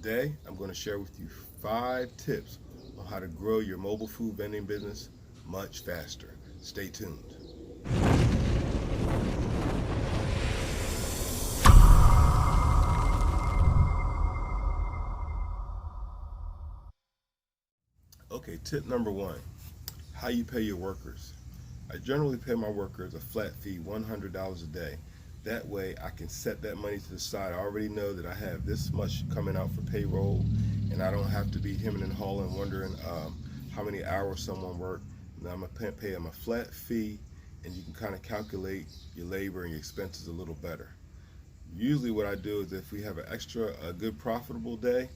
Today, I'm going to share with you 5 tips on how to grow your mobile food vending business much faster. Stay tuned. Okay, tip number 1, how you pay your workers. I generally pay my workers a flat fee, $100 a day. That way I can set that money to the side. I already know that I have this much coming out for payroll, and I don't have to be hemming and hawing wondering how many hours someone worked. Now I'm going to pay them a flat fee, and you can kind of calculate your labor and your expenses a little better. Usually what I do is if we have a good profitable day,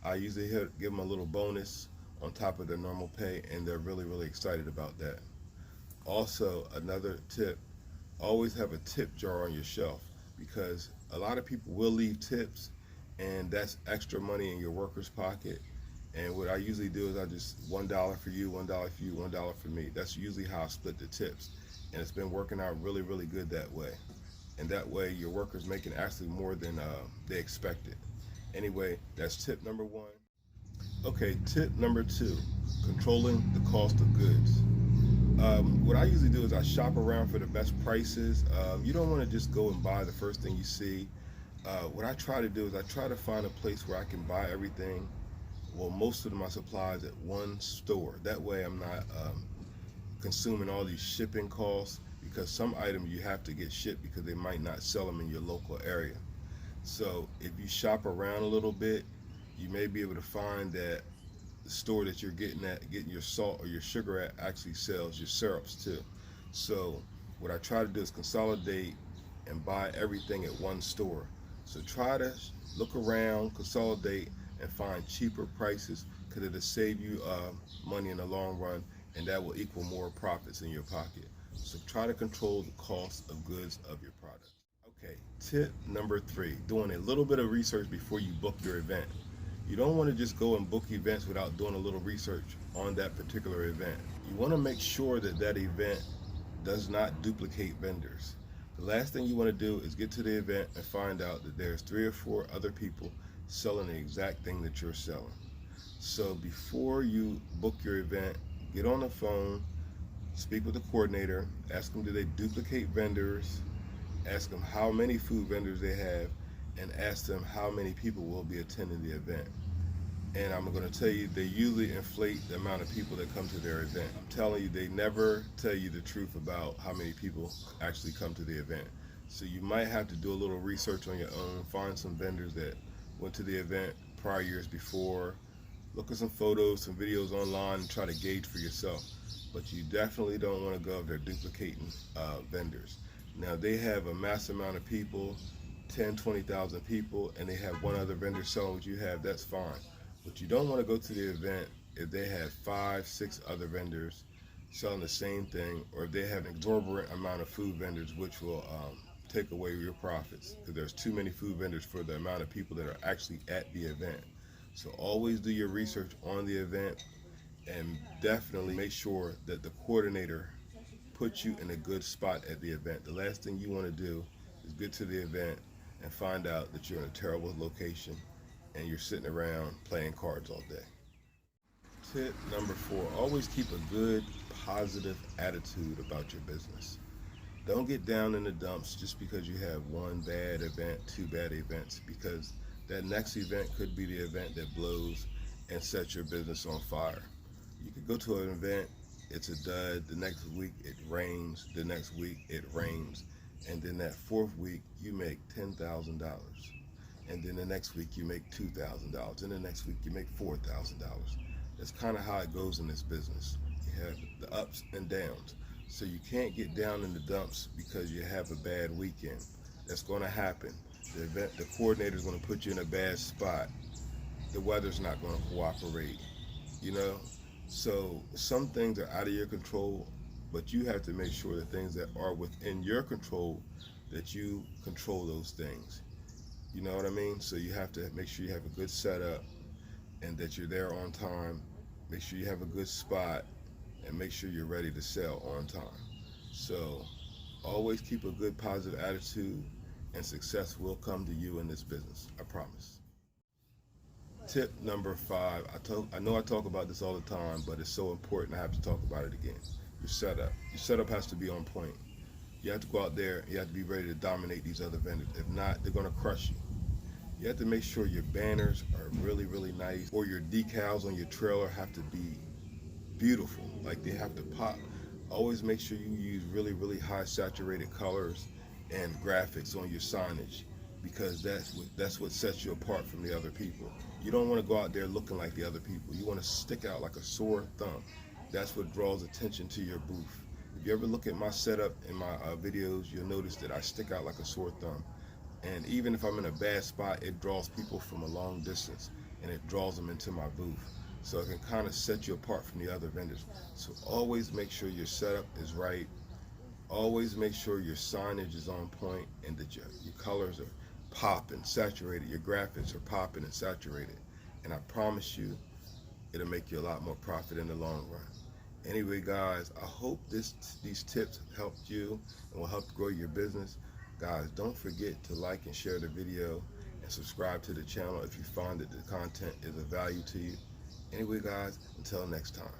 I usually give them a little bonus on top of their normal pay, and they're really excited about that. Also, another tip, always have a tip jar on your shelf, because a lot of people will leave tips, and that's extra money in your worker's pocket. And what I usually do is I just $1 for you, $1 for you, $1 for me. That's usually how I split the tips, and it's been working out really good that way. And that way your workers making actually more than they expected. Anyway, that's tip number 1. Okay, tip number 2, controlling the cost of goods. What I usually do is I shop around for the best prices. You don't want to just go and buy the first thing you see. What I try to do is I try to find a place where I can buy everything, well, most of my supplies at one store. That way I'm not consuming all these shipping costs, because some items you have to get shipped because they might not sell them in your local area. So if you shop around a little bit, you may be able to find that the store that you're getting your salt or your sugar at actually sells your syrups too. So what I try to do is consolidate and buy everything at one store. So try to look around, consolidate, and find cheaper prices, because it'll save you money in the long run, and that will equal more profits in your pocket. So try to control the cost of goods of your product. Okay, tip number 3, doing a little bit of research before you book your event. You don't want to just go and book events without doing a little research on that particular event. You want to make sure that that event does not duplicate vendors. The last thing you want to do is get to the event and find out that there's 3 or 4 other people selling the exact thing that you're selling. So before you book your event, get on the phone, speak with the coordinator, ask them, do they duplicate vendors, ask them how many food vendors they have, and ask them how many people will be attending the event. And I'm going to tell you, they usually inflate the amount of people that come to their event. I'm telling you, they never tell you the truth about how many people actually come to the event. So you might have to do a little research on your own, find some vendors that went to the event prior years before, look at some photos, some videos online, and try to gauge for yourself. But you definitely don't want to go if they're duplicating vendors. Now, they have a massive amount of people, 10, 20,000 people, and they have one other vendor selling what you have, that's fine. But you don't want to go to the event if they have 5, 6 other vendors selling the same thing, or if they have an exorbitant amount of food vendors, which will take away your profits, because there's too many food vendors for the amount of people that are actually at the event. So always do your research on the event, and definitely make sure that the coordinator puts you in a good spot at the event. The last thing you want to do is get to the event and find out that you're in a terrible location and you're sitting around playing cards all day. Tip number 4, always keep a good, positive attitude about your business. Don't get down in the dumps just because you have one bad event, 2 bad events, because that next event could be the event that blows and sets your business on fire. You could go to an event, it's a dud, the next week it rains, the next week it rains, and then that 4th week you make $10,000. And then the next week you make $2,000, and the next week you make $4,000. That's kind of how it goes in this business. You have the ups and downs. So you can't get down in the dumps because you have a bad weekend. That's going to happen. The coordinator is going to put you in a bad spot. The weather's not going to cooperate, you know? So some things are out of your control, but you have to make sure the things that are within your control, that you control those things. You know what I mean? So you have to make sure you have a good setup, and that you're there on time. Make sure you have a good spot, and make sure you're ready to sell on time. So always keep a good, positive attitude, and success will come to you in this business. I promise. Tip number 5. I know I talk about this all the time, but it's so important I have to talk about it again. Your setup. Your setup has to be on point. You have to go out there, you have to be ready to dominate these other vendors. If not, they're gonna crush you. You have to make sure your banners are really, really nice, or your decals on your trailer have to be beautiful. Like, they have to pop. Always make sure you use really, really high saturated colors and graphics on your signage, because that's what sets you apart from the other people. You don't want to go out there looking like the other people. You want to stick out like a sore thumb. That's what draws attention to your booth. If you ever look at my setup in my videos, you'll notice that I stick out like a sore thumb. And even if I'm in a bad spot, it draws people from a long distance, and it draws them into my booth. So it can kind of set you apart from the other vendors. So always make sure your setup is right. Always make sure your signage is on point, and that your colors are popping, saturated. Your graphics are popping and saturated. And I promise you, it'll make you a lot more profit in the long run. Anyway, guys, I hope these tips helped you and will help grow your business. Guys, don't forget to like and share the video and subscribe to the channel if you find that the content is of value to you. Anyway, guys, until next time.